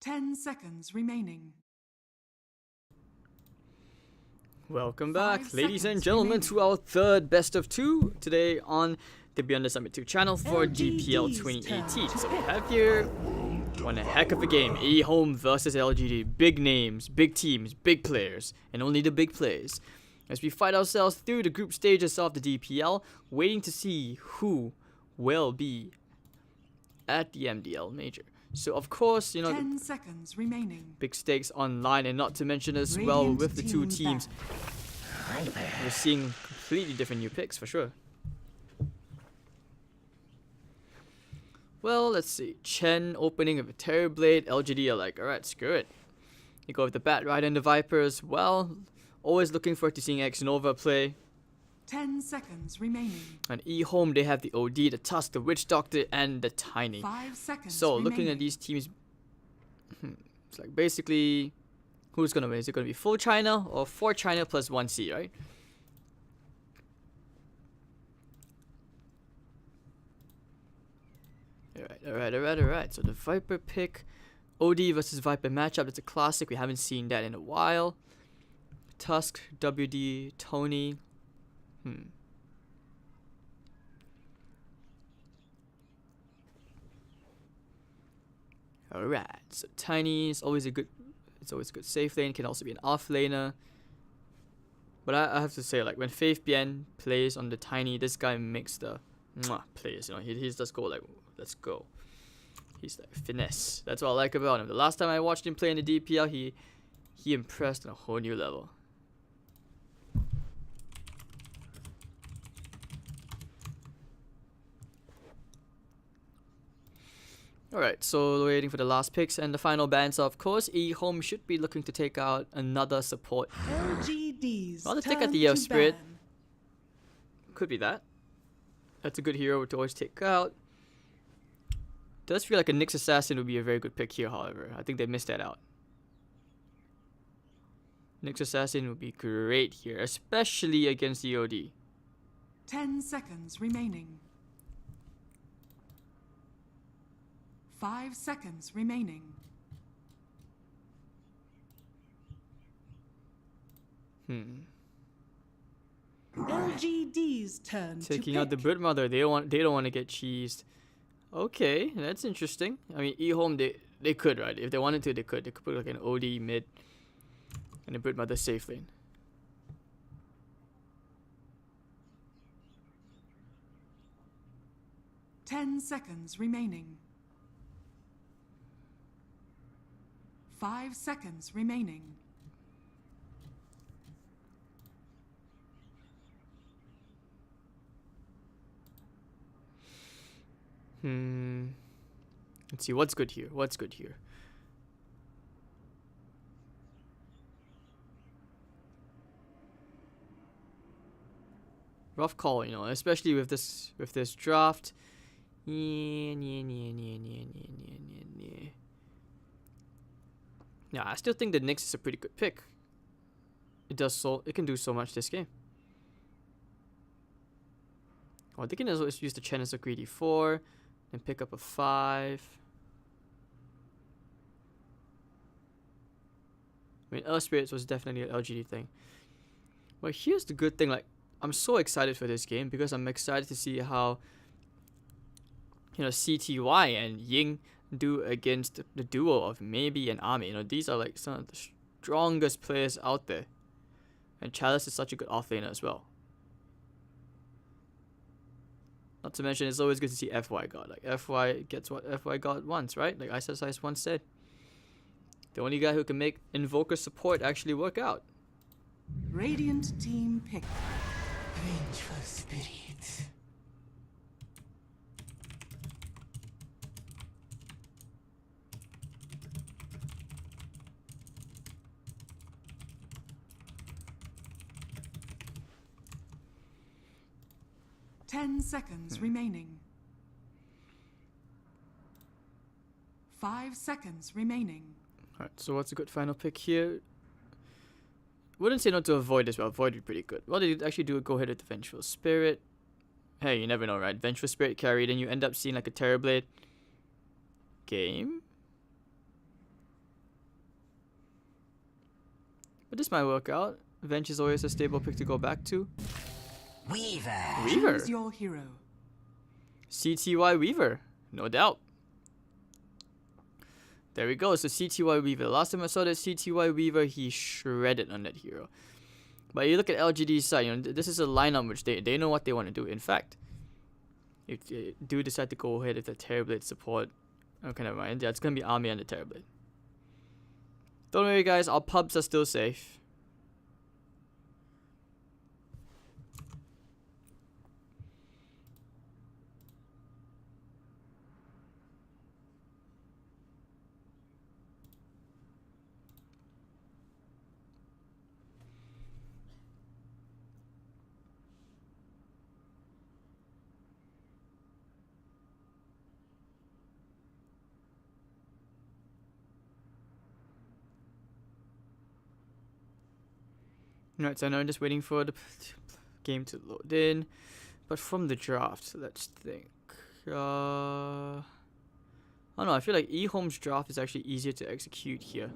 10 seconds remaining. Welcome back, 5 ladies and seconds gentlemen, remaining. to our third best of two today on the Beyond the Summit 2 channel for DPL LGD's 2018. turn. So we have here one heck of a game, EHOME versus LGD. Big names, big teams, big players, and only the big plays. As we fight ourselves through the group stages of the DPL, waiting to see who will be at the MDL Major. So of course, 10 seconds remaining. big stakes online, and not to mention as well Radiant with the two team teams, we're seeing completely different new picks for sure. Well, let's see. Chen opening with a Terrorblade. LGD are like, alright, screw it. You go with the Bat Rider and the Viper as well. Always looking forward to seeing X Nova play. 10 seconds remaining. On eHome, they have the OD, the Tusk, the Witch Doctor, and the Tiny. 5 seconds So, remaining. looking at these teams, it's like basically, who's going to win? Is it going to be full China or 4 China plus 1C, right? Alright. So the Viper pick, OD versus Viper matchup. That's a classic. We haven't seen that in a while. Tusk, WD, Tony. Alright. So Tiny is always a good. It's always a good safe lane. Can also be an off laner. But I have to say, like, when Faith Bien plays on the Tiny, this guy makes the plays. He just go like, let's go. He's like finesse. That's what I like about him. The last time I watched him play in the DPL, he impressed on a whole new level. Alright, so waiting for the last picks and the final bans. So of course, eHome should be looking to take out another support. LGD's Rather take out turn the to Spirit. ban. Could be that. That's a good hero to always take out. Does feel like a Nyx Assassin would be a very good pick here, however. I think they missed that out. Nyx Assassin would be great here, especially against the OD. 10 seconds remaining. 5 seconds remaining. LGD's turn Taking to out the pick. Broodmother, they don't want to get cheesed. Okay, that's interesting. I mean, eHome, they could, right? If they wanted to, they could. They could put like an OD mid and a Broodmother safe lane. Ten seconds remaining. 5 seconds remaining. Let's see, what's good here? Rough call, especially with this draft. Yeah, I still think the Nyx is a pretty good pick. It can do so much this game. Oh, they can also use the Chen as a greedy 4 and pick up a 5. I mean, Earth Spirits was definitely an LGD thing. But here's the good thing, like, I'm so excited for this game because I'm excited to see how CTY and Ying do against the duo of Maybe and Ami. These are like some of the strongest players out there. And Chalice is such a good offlaner as well. Not to mention, it's always good to see FY God. Like, FY gets what FY God wants, right? Like Ice once said. The only guy who can make Invoker support actually work out. Radiant team pick. Vengeful spirit. Ten seconds remaining. 5 seconds remaining. Alright, so what's a good final pick here? Wouldn't say not to avoid as well. Avoid would be pretty good. Well, they actually do go ahead with the Vengeful Spirit. Hey, you never know, right? Vengeful Spirit carry, then you end up seeing like a Terrorblade game. But this might work out. Venge is always a stable pick to go back to. Weaver. Weaver. Choose your hero. CTY Weaver. No doubt. There we go. So CTY Weaver. Last time I saw that CTY Weaver, he shredded on that hero. But you look at LGD's side, you know, this is a lineup which they know what they want to do. In fact, if they do decide to go ahead with the Terrorblade support, okay, never mind. Yeah, it's gonna be Army and the Terrorblade. Don't worry, guys. Our pubs are still safe. Right, so now I'm just waiting for the game to load in. But from the draft, let's think. I don't know, I feel like EHOME's draft is actually easier to execute here.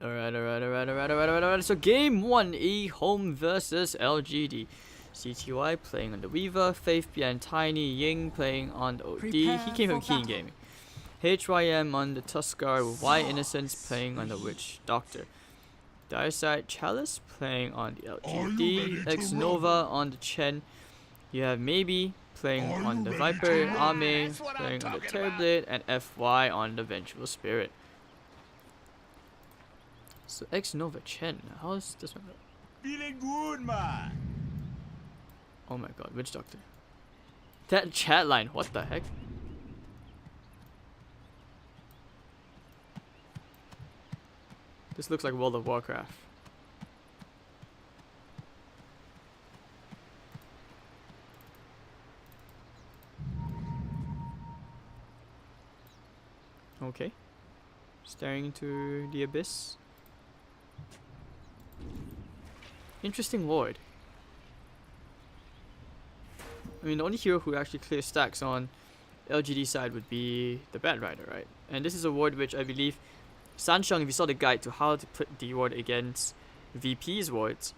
Alright. So game 1, EHOME versus LGD. CTY playing on the Weaver, FaithBN Tiny, Ying playing on the OD. He came from Keen Gaming. HYM on the Tuskar, Y Innocence playing on the Witch Doctor. Direside Chalice playing on the LGD. X Nova on the Chen. You have Maybe playing on the Viper, Ame playing on the Terrorblade, and FY on the Vengeful Spirit. So X Nova Chen, how is this one? Feeling good, man. Oh my god, Witch Doctor. That chat line, what the heck? This looks like World of Warcraft. Okay. Staring into the abyss. Interesting ward. I mean, the only hero who actually clears stacks on LGD side would be the Bat Rider, right? And this is a ward which I believe Sansheng, if you saw the guide to how to put the ward against VP's wards,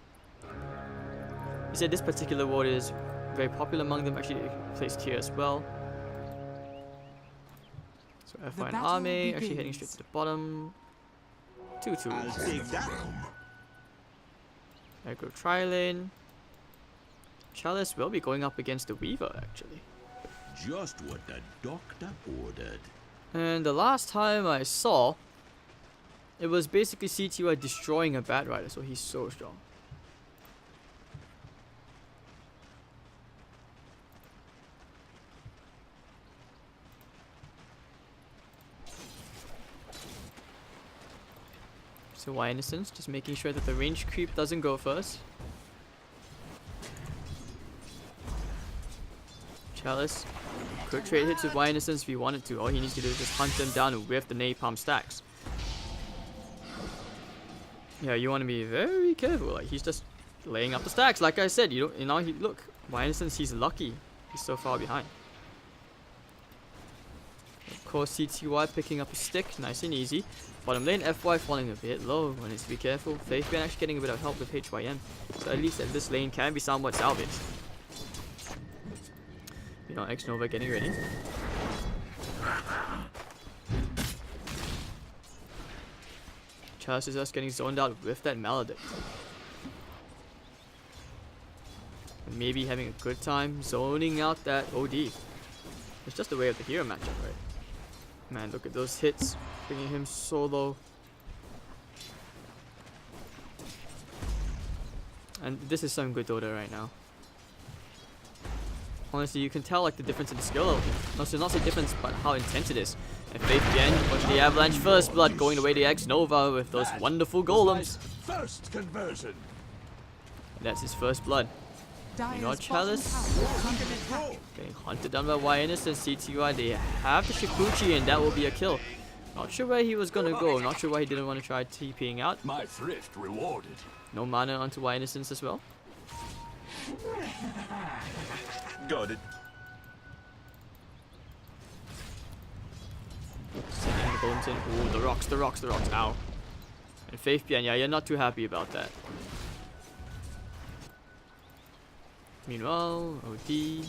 he said this particular ward is very popular among them, actually placed here as well. So FY and Ame actually heading straight to the bottom. 2-2. I'll take that. Aggro tri-lane. Chalice will be going up against the Weaver, actually. Just what the doctor ordered. And the last time I saw, it was basically CTY destroying a Bat Rider, so he's so strong. So Y Innocence, just making sure that the range creep doesn't go first. Chalice could trade hits with Y Innocence if he wanted to. All he needs to do is just hunt them down with the napalm stacks. Yeah, you want to be very careful. Like, he's just laying up the stacks. Like I said, you don't. You know, look. Y Innocence, he's lucky. He's so far behind. Of course, CTY picking up a stick, nice and easy. Bottom lane, FY falling a bit low. One needs to be careful. FaithBN actually getting a bit of help with HYM, so at least at this lane can be somewhat salvaged. You know, X Nova getting ready. Chalice is just getting zoned out with that Maledict. And maybe having a good time zoning out that OD. It's just the way of the hero matchup, right? Man, look at those hits, bringing him so low. And this is some good Dota right now. Honestly, you can tell like the difference in the skill level. No, so not the difference, but how intense it is. And FaithBN watch the Avalanche First Blood going away to X Nova with those wonderful golems. First conversion. And that's his first blood. You got Chalice getting hunted down by Y Innocence. CTY, they have the Shikuchi, and that will be a kill. Not sure where he was gonna go. Not sure why he didn't want to try TPing out. My thrift rewarded. No mana onto Y Innocence as well. Got it. Sending the bones in. Ooh, the rocks, the rocks, the rocks. Ow. And Faith Bien, yeah, you're not too happy about that. Meanwhile, OD.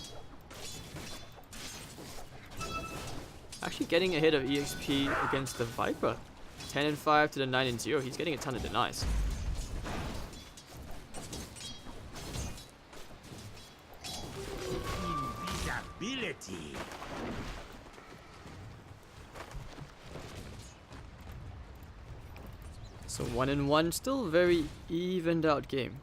Actually getting ahead of EXP against the Viper. 10 and 5 to the 9 and 0. He's getting a ton of denies. Invisibility. So 1 and 1, still very evened out game.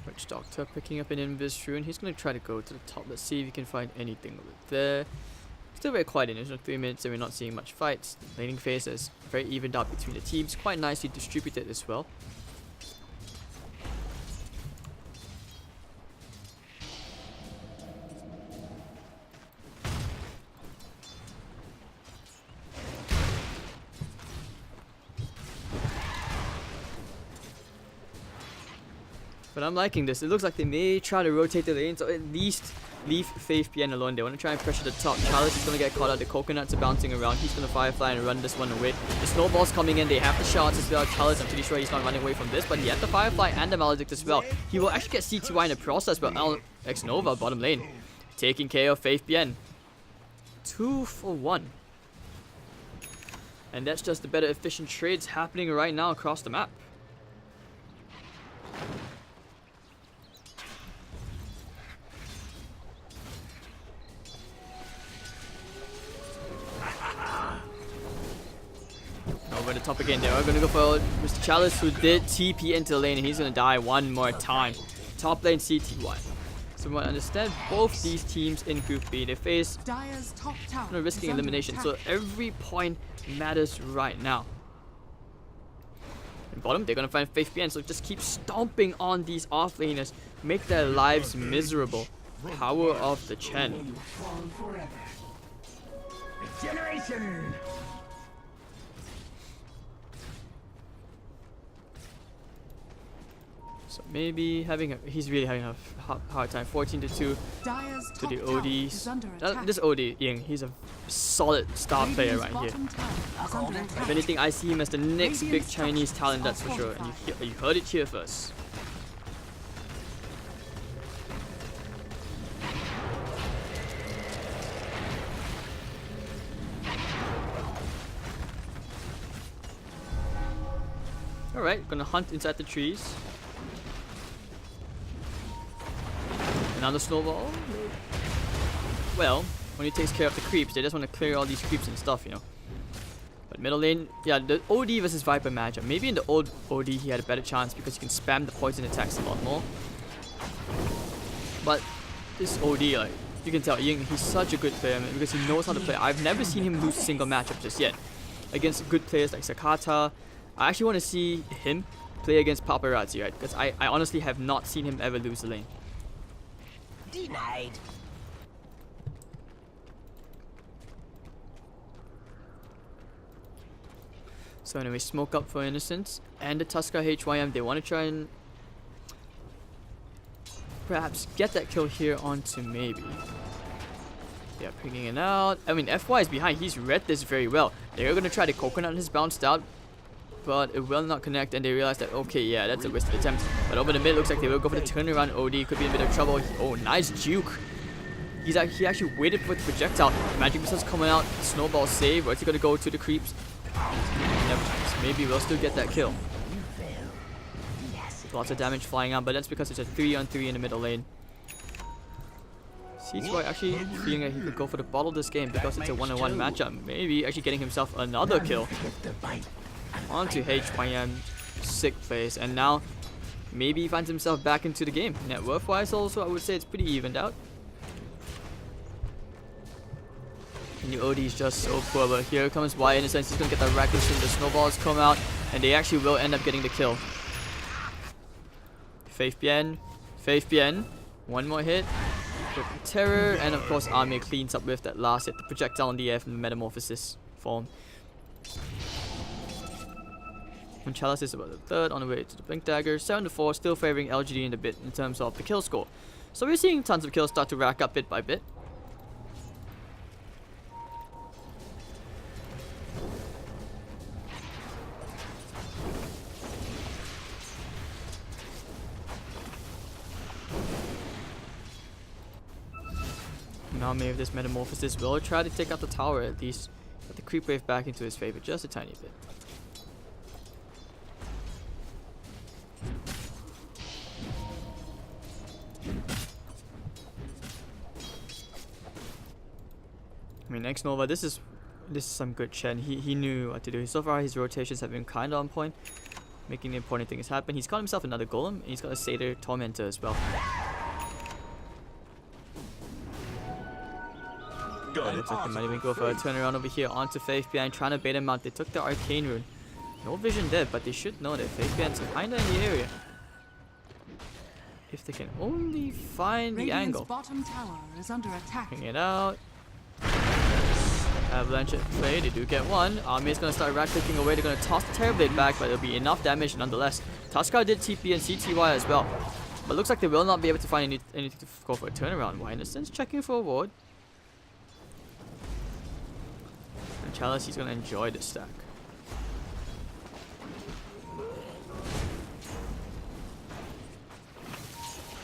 Witch Doctor picking up an Invis Rune. He's going to try to go to the top. Let's see if he can find anything over there. Still very quiet in it. It's 3 minutes and we're not seeing much fights. Laning phase is very evened out between the teams. Quite nicely distributed as well. But I'm liking this. It looks like they may try to rotate the lanes or at least leave Faith Bien alone. They want to try and pressure the top. Chalice is going to get caught out. The coconuts are bouncing around. He's going to Firefly and run this one away. The snowball's coming in. They have the shots as well. Chalice, I'm pretty sure he's not running away from this, but he had the Firefly and the Maledict as well. He will actually get CTY in the process, but X Nova, bottom lane, taking care of Faith Bien. 2 for 1. And that's just the better efficient trades happening right now across the map. Over the top again. They are going to go for Mr. Chalice, who did TP into the lane, and he's going to die one more time. Top lane CTY. So we understand both these teams in Group B, they face Dire's top tower risking is under elimination. attack. So every point matters right now. In bottom, they're going to find Faith Bien, so just keep stomping on these offlaners. Make their lives miserable. Power of the Chen. Regeneration. So maybe he's really having a hard time. 14 to 2 Dire's to top the tower is ODs. under attack. This OD, Ying, he's a solid star player Radiant's right here. bottom tower is under If attack. anything, I see him as the next big Radiant's Chinese structures talent, are that's for sure. And you heard it here first. Alright, gonna hunt inside the trees. Another snowball. Well, when he takes care of the creeps, they just want to clear all these creeps and stuff, you know. But middle lane, yeah, the OD versus Viper matchup. Maybe in the old OD he had a better chance because he can spam the poison attacks a lot more. But this OD, like, you can tell Ying, he's such a good player, man, because he knows how to play. I've never seen him lose a single matchup just yet. Against good players like Sakata. I actually want to see him play against Paparazzi, right? Because I honestly have not seen him ever lose a lane. Denied. So anyway, smoke up for Innocence and the Tusker HYM. They want to try and perhaps get that kill here onto maybe. Yeah, picking it out. I mean, FY is behind. He's read this very well. They're going to try the coconut and has bounced out, but it will not connect, and they realize that, okay, yeah, that's a wasted attempt. But over the mid, looks like they will go for the turnaround OD. Could be in a bit of trouble. Oh, nice juke. He actually waited for the projectile. Magic missiles coming out. Snowball save. Or is he going to go to the creeps? Never mind. Maybe we'll still get that kill. Lots of damage flying out, but that's because it's a 3-on-3 in the middle lane. CTY actually feeling that he could go for the bottle this game because it's a 1-on-1 matchup. Maybe actually getting himself another kill. Onto HYM, sick place, and now maybe he finds himself back into the game. Net worth wise also, I would say it's pretty evened out. And the OD is just so poor, but here comes Y Innocence. He's gonna get the Racket soon. The snowballs come out, and they actually will end up getting the kill. Faith Bien, one more hit. Terror, and of course Armia cleans up with that last hit, the projectile in the air from the Metamorphosis form. And Chalice is about the third on the way to the Blink Dagger. 7-4, still favoring LGD in the bit in terms of the kill score. So we're seeing tons of kills start to rack up bit by bit. Now maybe this Metamorphosis will try to take out the tower at least. Put the creep wave back into his favor just a tiny bit. I mean, X Nova, this is some good Chen. He knew what to do. So far his rotations have been kinda on point, making the important things happen. He's got himself another golem, and he's got a Satyr Tormentor as well. Looks like they might even go for a turnaround over here onto Faith Behind, trying to bait him out. They took the Arcane Rune. No vision there, but they should know that Faith Behind's kinda in the area. If they can only find the angle. Bottom tower is under attack. Bring it out. Avalanche at play, they do get one. Army's gonna start right clicking away. They're gonna toss the Terrorblade back, but it'll be enough damage nonetheless. Tuskar did TP and CTY as well. But looks like they will not be able to find anything to go for a turnaround. Why? Innocence checking for a ward. And Chalice, he's gonna enjoy this stack.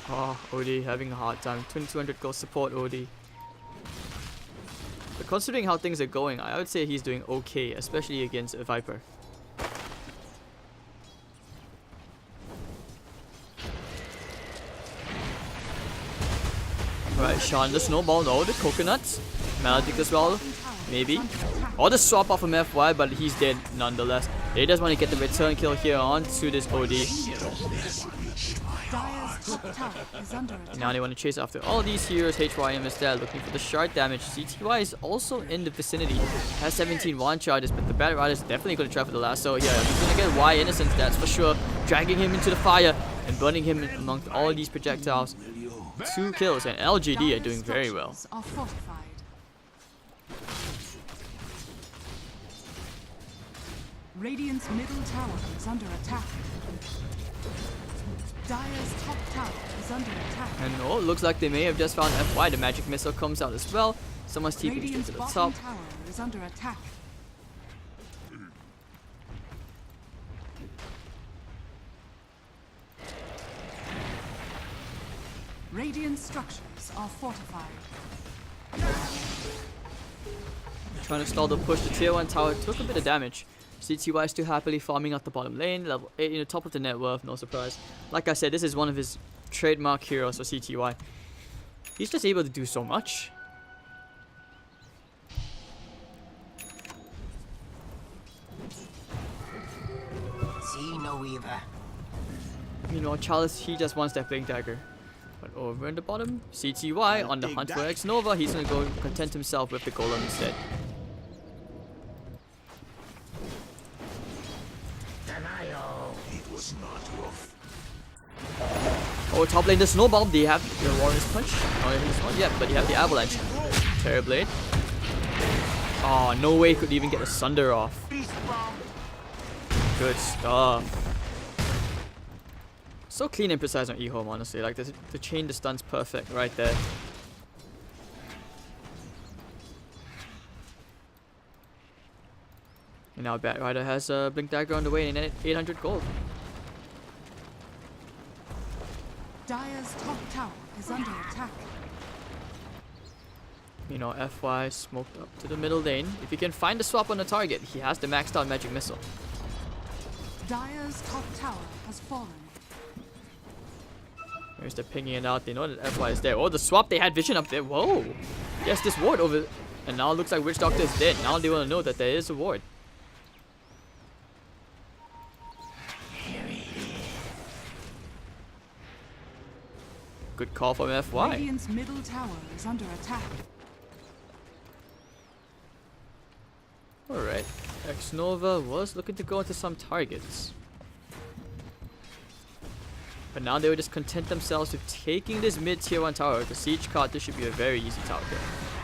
Oh, OD having a hard time. 2200 gold support OD. But considering how things are going, I would say he's doing okay, especially against a Viper. Right, Sean the Snowball, no, the Coconuts. Maledict as well, maybe. Or the swap off from FY, but he's dead nonetheless. They just want to get the return kill here onto this OD. Now they want to chase after all these heroes. HYM is there looking for the shard damage. CTY is also in the vicinity. Has 17 one charges, but the Bad Rider is definitely going to try for the lasso. Yeah, he's going to get Y Innocence, that's for sure. Dragging him into the fire and burning him amongst all these projectiles. 2 kills, and LGD are doing very well. Radiant's middle tower is under attack. Dire's top tower is under attack. And oh, looks like they may have just found FY. The magic missile comes out as well. Someone's TPing straight to the top. Tower is under attack. Radiant structures are fortified. Trying to stall the push. The tier 1 tower took a bit of damage. CTY still happily farming out the bottom lane. Level 8 in the top of the net worth, no surprise. Like I said, this is one of his trademark heroes for CTY. He's just able to do so much. See no weaver. Meanwhile, Chalice, he just wants that Blink Dagger. But over in the bottom, CTY on the hunt for X Nova. He's gonna go content himself with the Golem instead. Oh, top lane the Snowball. They have the Warrior's Punch. Oh, not yet, but they have the Avalanche. Terrorblade. Oh, no way could even get a Sunder off. Good stuff. So clean and precise on EHOME, honestly. Like, the chain the stun's perfect right there. And now Bat Rider has a Blink Dagger on the way and 800 gold. Dire's top tower is under attack. You know, FY smoked up to the middle lane. If he can find the swap on the target, he has the maxed out magic missile. Dire's top tower has fallen. There's the pinging it out. They know that FY is there. Oh, the swap, they had vision up there. Whoa. Yes, this ward over. And now it looks like Witch Doctor is dead. Now they want to know that there is a ward. Good call from FY. Radiant's middle tower is under attack. Alright. X Nova was looking to go into some targets. But now they will just content themselves with taking this mid tier 1 tower. The siege card, this should be a very easy tower kill.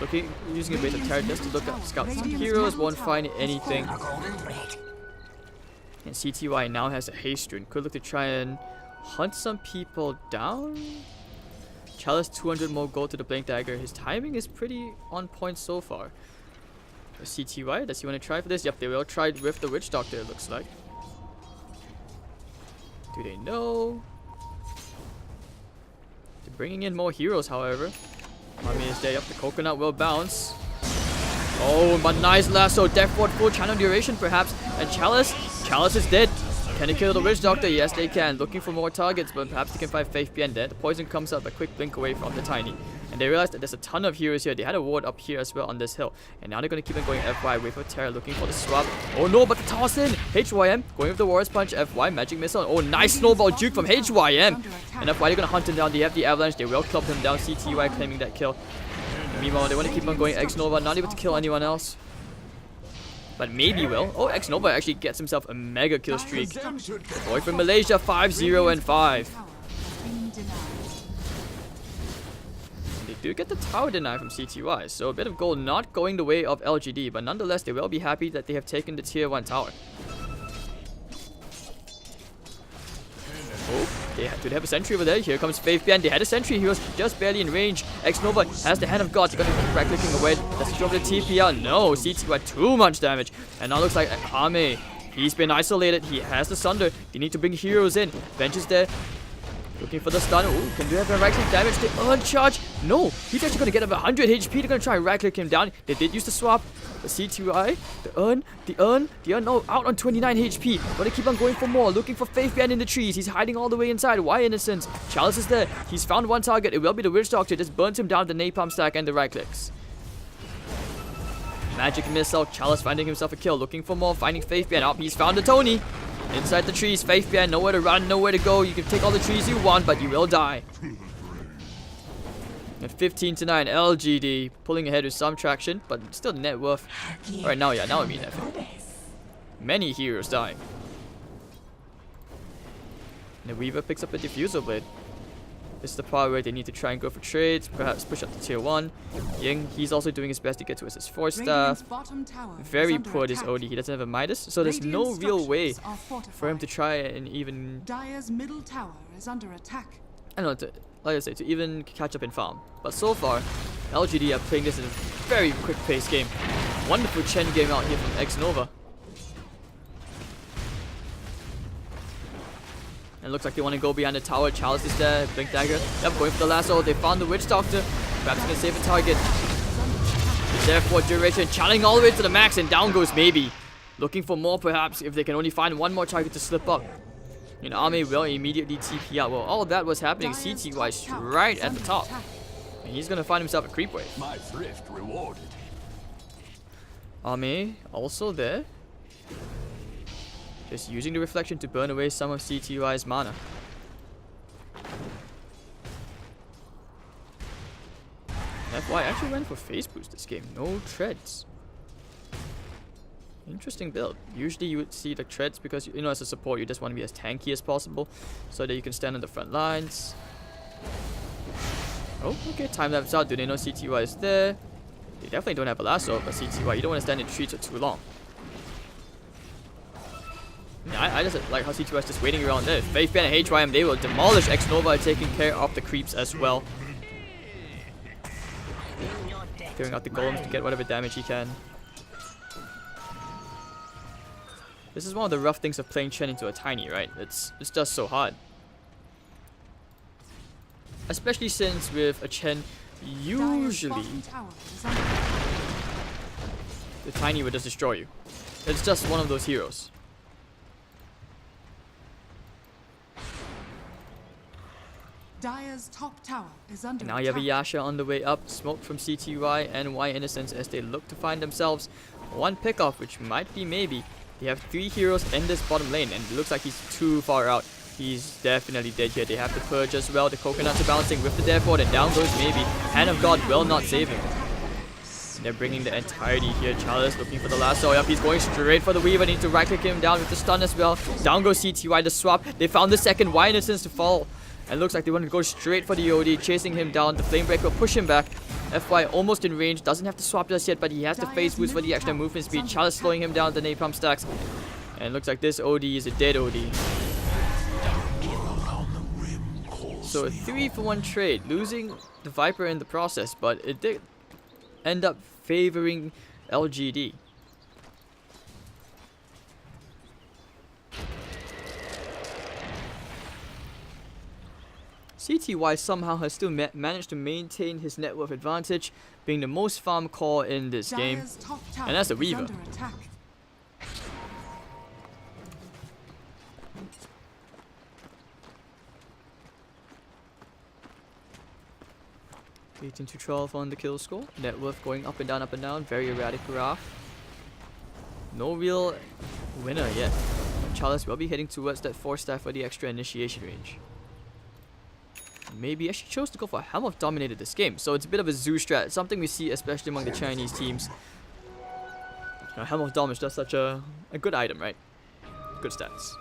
using a bit of terror just to look up scouts. Some heroes won't find anything. A golden thread. And CTY now has a haste rune. Could look to try and hunt some people down. Chalice 200 more gold to the Blink Dagger. His timing is pretty on point so far. For CTY, does he want to try for this? Yep, they will try with the Witch Doctor, it looks like. Do they know? They're bringing in more heroes, however. Army is there. Yep, the coconut will bounce. Oh, but nice lasso. Death Ward full channel duration, perhaps. And Chalice is dead. Can they kill the Witch Doctor? Yes, they can. Looking for more targets, but perhaps they can find Faith Bien there. The poison comes up a quick blink away from the Tiny. And they realize that there's a ton of heroes here. They had a ward up here as well on this hill. And now they're going to keep on going FY with Terra looking for the swap. Oh no, but the toss in! HYM going with the Warrior's Punch. FY, Magic Missile. Oh, nice snowball juke from HYM. And FY, they're going to hunt him down. They have the Avalanche. They will club him down. CTY claiming that kill. Meanwhile, they want to keep on going X-Nova. Not able to kill anyone else. But maybe will. Oh, X-Nova actually gets himself a mega kill streak. Boy from Malaysia, 5-0 and 5. They do get the tower deny from CTY, so a bit of gold not going the way of LGD, but nonetheless they will be happy that they have taken the tier 1 tower. Oh, do they have a sentry over there? Here comes Faith Bien. They had a sentry. He was just barely in range. X-Nova has the Hand of God. He's going to keep right-clicking away. Does he drop the TPL? No. CTY too much damage. And now looks like EHOME. He's been isolated. He has the Sunder. They need to bring heroes in. Bench is there. Looking for the stun. Ooh, can they have a right-click damage? They uncharge. No. He's actually going to get up 100 HP. They're going to try and right-click him down. They did use the swap. The CTY, the urn, no, out on 29 HP. But they keep on going for more, looking for Faith Bien in the trees. He's hiding all the way inside. Why Innocence? Chalice is there. He's found one target. It will be the Witch Doctor. Just burns him down with the Napalm Stack and the right clicks. Magic Missile. Chalice finding himself a kill, looking for more, finding Faith Bien. He's found the Tony. Inside the trees, Faith Bien, nowhere to run, nowhere to go. You can take all the trees you want, but you will die. At 15-9, LGD pulling ahead with some traction, but still the net worth. Alright, now I mean FA. Many heroes dying. And the Weaver picks up a Diffusal Blade. This is the part where they need to try and go for trades, perhaps push up to tier 1. Ying, he's also doing his best to get to his 4 staff. Very poor this OD, he doesn't have a Midas, so there's no real way for him to try and even... Dire's middle tower is under attack. I don't know, like I say, to even catch up in farm. But so far, LGD are playing this in a very quick paced game. Wonderful Chen game out here from X-Nova. And it looks like they want to go behind the tower. Chalice is there, Blink Dagger. Yep, going for the lasso. They found the Witch Doctor. Perhaps gonna save a target. It's there for duration. Channeling all the way to the max, and down goes Maybe. Looking for more perhaps, if they can only find one more target to slip up. And Army will immediately TP out. Well, all of that was happening. CTY right at the top. And he's gonna find himself a creep wave. My thrift rewarded. Army also there. Just using the reflection to burn away some of CTY's mana. FY actually went for phase boost this game. No treads. Interesting build. Usually you would see the treads because, you know, as a support you just want to be as tanky as possible so that you can stand on the front lines. Oh, okay, time lapse out. Do they know CTY is there? They definitely don't have a lasso, but CTY, you don't want to stand in trees for too long. Yeah, I just like how CTY is just waiting around there. Faith Bien and HYM, they will demolish X-Nova, taking care of the creeps as well. Clearing out the golems to get whatever damage he can. This is one of the rough things of playing Chen into a Tiny, right? It's just so hard. Especially since with a Chen, usually the Tiny would just destroy you. It's just one of those heroes. Dire's top tower is under And now you have a attack. Yasha on the way up, smoke from CTY and Y Innocence as they look to find themselves one pickoff, which might be maybe. They have 3 heroes in this bottom lane, and it looks like he's too far out. He's definitely dead here. They have the Purge as well. The coconuts are bouncing with the Death Ward, and down goes Maybe. Hand of God will not save him. And they're bringing the entirety here. Chalice looking for the lasso. Yep, he's going straight for the Weaver. Need to right-click him down with the stun as well. Down goes CTY, the swap. They found the second Y Innocence to fall. And it looks like they want to go straight for the OD, chasing him down. The Flame Break will push him back. FY almost in range, doesn't have to swap just yet, but he has the phase boost for the extra movement speed. Chalice slowing him down with the napalm stacks. And looks like this OD is a dead OD. So a 3-for-1 trade, losing the Viper in the process, but it did end up favoring LGD. CTY somehow has still managed to maintain his net worth advantage, being the most farm core in this game, and that's the Weaver. Beating to 12 on the kill score. Net worth going up and down, very erratic graph. No real winner yet. Chalice will be heading towards that 4-star for the extra initiation range. Maybe he actually chose to go for Helm of Dominated this game, so it's a bit of a zoo strat, something we see especially among the Chinese teams. You know, Helm of Dom is just such a good item, right? Good stats.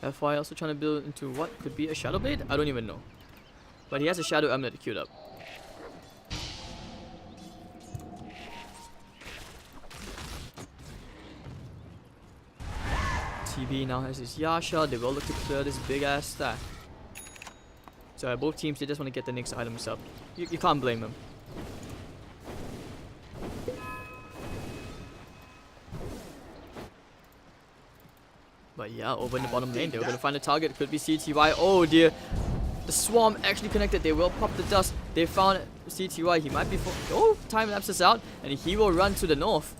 FY also trying to build into what could be a Shadow Blade? I don't even know. But he has a Shadow Amulet queued up. TB now has his Yasha. They will look to clear this big ass stack. So both teams, they just want to get the next items up. You can't blame them. But yeah, over in the bottom lane, they were going to find a target. Could be CTY. Oh dear. The swarm actually connected. They will pop the dust. They found CTY. He might be... Oh, time lapses out. And he will run to the north.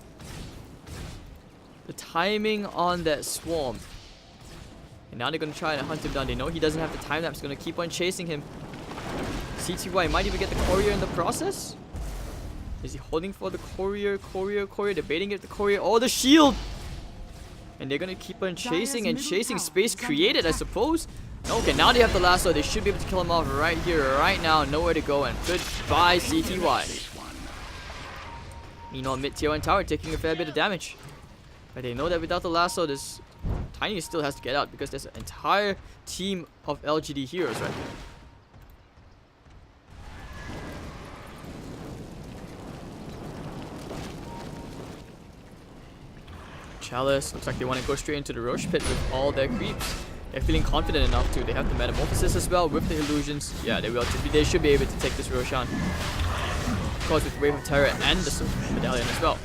The timing on that swarm. And now they're going to try and hunt him down. They know he doesn't have the time lapse. Going to keep on chasing him. CTY might even get the courier in the process. Is he holding for the courier? Debating if the courier... Oh, the shield! And they're gonna keep on chasing and chasing. Space created, I suppose. Okay, now they have the lasso. They should be able to kill him off right here, right now. Nowhere to go. And goodbye, CTY. Meanwhile, mid-tier 1 tower taking a fair bit of damage. But they know that without the lasso, this Tiny still has to get out because there's an entire team of LGD heroes right here. Chalice, looks like they want to go straight into the Roche pit with all their creeps. They're feeling confident enough to. They have the Metamorphosis as well with the illusions. Yeah, they should be able to take this Roche on. Of course, with Wave of Terror and the Medallion as well.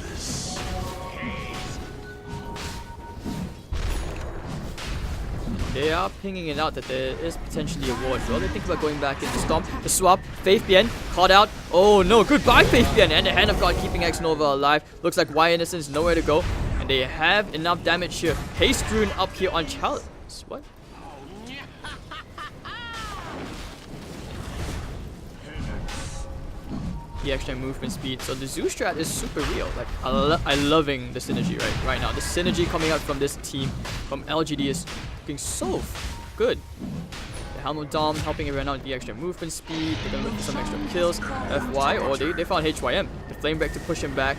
They are pinging it out that there is potentially a ward. Well, they think about going back into Stomp. The swap. Faith Bien caught out. Oh no, goodbye Faith Bien. And the Hand of God keeping X Nova alive. Looks like Y Innocence nowhere to go. And they have enough damage here. Haste Rune up here on Chalice. What? The extra movement speed. So the Zoo strat is super real. Like I'm loving the synergy right now. The synergy coming out from this team, from LGD, is looking so good. The Helm of Dom helping everyone out with the extra movement speed. They're gonna look for some extra kills. FY, or they found HYM. The Flame Break to push him back.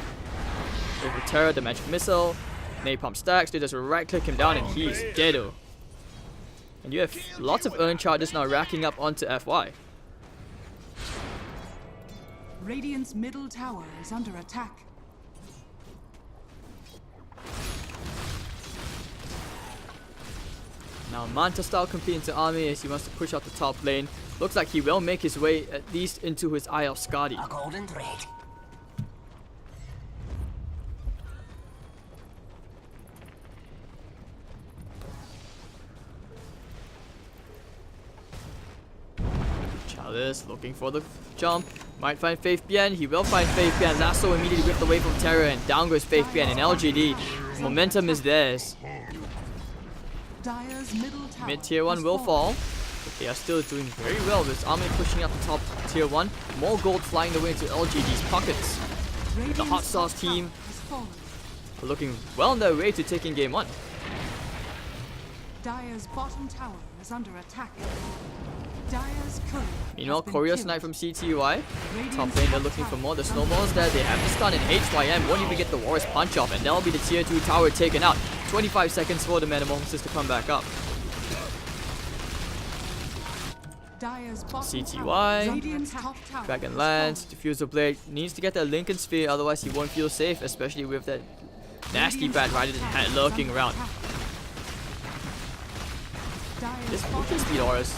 With Terror, the Magic Missile, Napalm stacks, they just right click him down and he's deado. And you have lots of earn charges now racking up onto FY. Radiant's middle tower is under attack. Now Manta style complete into army as he wants to push out the top lane. Looks like he will make his way at least into his Eye of Skadi. A golden thread. Chalice looking for the jump. Might find Faith Bien. He will find Faith Bien. Lasso immediately with the Wave of Terror, and down goes Faith Bien. And LGD, momentum is theirs. Mid tier 1 will fall, but they are still doing very well with army pushing up the top tier 1. More gold flying away into LGD's pockets. The Hot Sauce team are looking well on their way to taking game 1. Dire's bottom tower is under attack. Dire's courier Meanwhile, has been Courier killed. Snipe from CTY. Radiant's Top lane, they're top looking for tower more. The is snowballs there, they have the stun, and HYM won't even get the Warrior's punch off, and that'll be the tier 2 tower taken out. 25 seconds for the Metamorphosis to come back up. Dire's bottom CTY. tower is under attack. Dragon Lance, Diffusal Blade needs to get that Lincoln Sphere, otherwise he won't feel safe, especially with that nasty Bat Rider lurking around. This movement speed auras.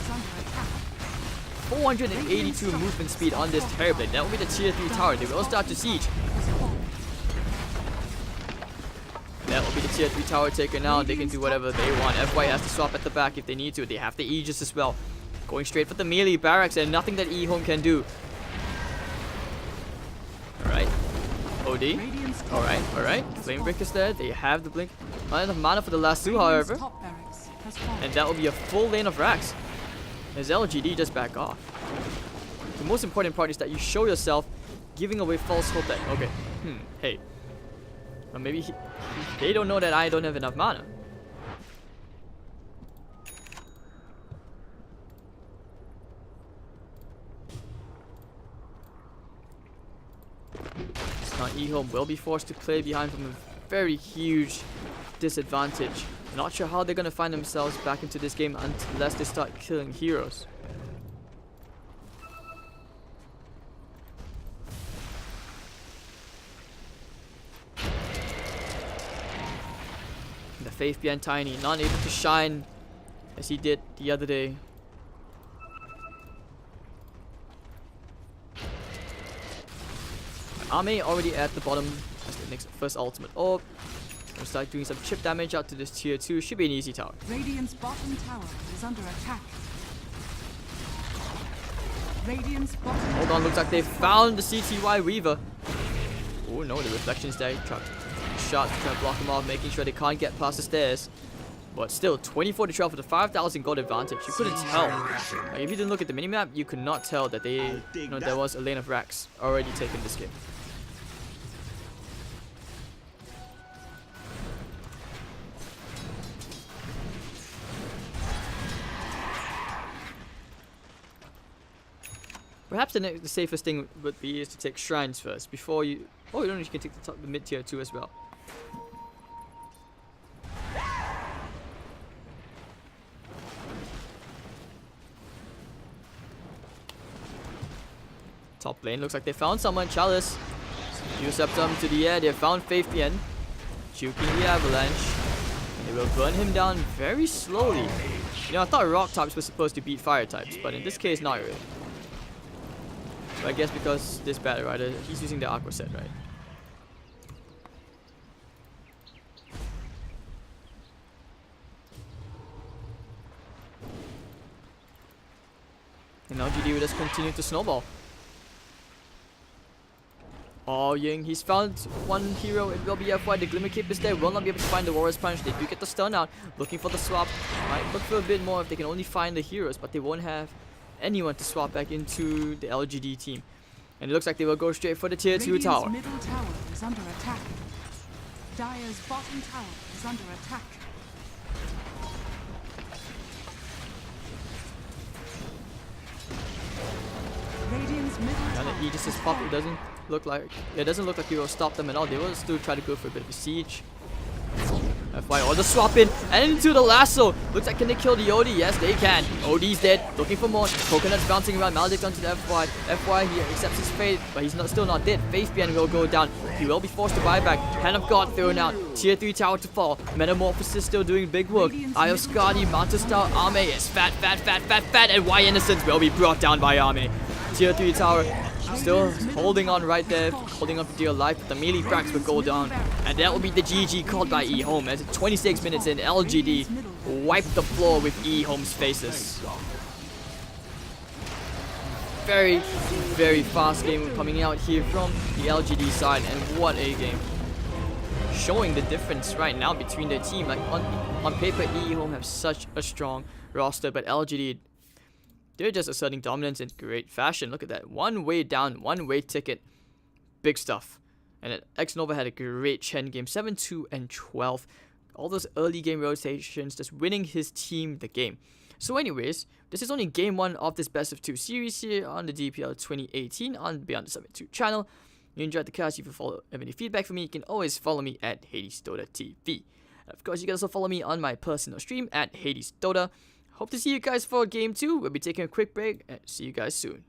482 movement speed on this Terrorblade. That will be the tier 3 tower. They will start to siege. That will be the tier 3 tower taken out. They can do whatever they want. FY has to swap at the back if they need to. They have the Aegis as well. Going straight for the melee barracks and nothing that EHOME can do. Alright. OD. Alright. Flame Breaker's there. They have the blink. Not enough mana for the last two, however. And that will be a full lane of racks. As LGD just back off. The most important part is that you show yourself giving away false hope that, okay, hey. Or maybe they don't know that I don't have enough mana. Now EHOME will be forced to play behind from a very huge disadvantage. Not sure how they're gonna find themselves back into this game unless they start killing heroes. The Faith behind Tiny, not able to shine as he did the other day. Ame already at the bottom as the next first ultimate orb. We'll start doing some chip damage out to this tier 2. Should be an easy tower. Radiant's bottom tower is under attack. Radiant's bottom Hold on, looks like they found the CTY Weaver. Oh no, the reflections there. Shots to try to block them off, making sure they can't get past the stairs. But still, 24 to 12 with a 5,000 gold advantage. You couldn't tell. Like, if you didn't look at the minimap, you could not tell that there was a lane of racks already taken this game. Perhaps the safest thing would be is to take shrines first before you. Oh, you can take the mid tier 2 as well. Top lane looks like they found someone. Chalice. Use Septum to the air. They found Faith Bien. Juking the avalanche. And they will burn him down very slowly. You know, I thought rock types were supposed to beat fire types, but in this case, not really. But I guess because this Bat Rider, he's using the Aqua set, right? And LGD will just continue to snowball. Oh, Ying, he's found one hero. It will be FY. The Glimmer Cape is there. Will not be able to find the Warrior's Punch. They do get the stun out. Looking for the swap. Might look for a bit more if they can only find the heroes, but they won't have anyone to swap back into the LGD team. And it looks like they will go straight for the tier 2 tower. Radiant's middle tower is under attack. Dire's bottom tower is under attack. Radiant's middle Now tower that Aegis is popped, it doesn't look like he will stop them at all. They will still try to go for a bit of a siege. FY, or the swap in and into the lasso. Looks like, can they kill the OD? Yes, they can. OD's dead. Looking for more. Coconuts bouncing around. Maledict onto the FY. FY, he accepts his fate, but he's still not dead. Faith Bien will go down. He will be forced to buy back. Hand of God thrown out. Tier 3 tower to fall. Metamorphosis still doing big work. Eye of Skadi, Manta style. Ame is fat. And Y Innocence will be brought down by Ame. Tier 3 tower. Still holding on right there, holding on for dear life, but the melee cracks will go down. And that will be the GG called by EHOME as 26 minutes in, LGD wipe the floor with EHOME's faces. Very, very fast game coming out here from the LGD side, and what a game. Showing the difference right now between their team. Like on paper, EHOME have such a strong roster, but LGD, they're just asserting dominance in great fashion. Look at that. One way down, one way ticket. Big stuff. And X-Nova had a great Chen game. 7-2 and 12. All those early game rotations, just winning his team the game. So anyways, this is only game 1 of this best of 2 series here on the DPL 2018 on Beyond the Summit 2 channel. You enjoyed the cast, if you have any feedback for me, you can always follow me at HadesDota TV. And of course, you can also follow me on my personal stream at HadesDota. Hope to see you guys for game 2. We'll be taking a quick break and see you guys soon.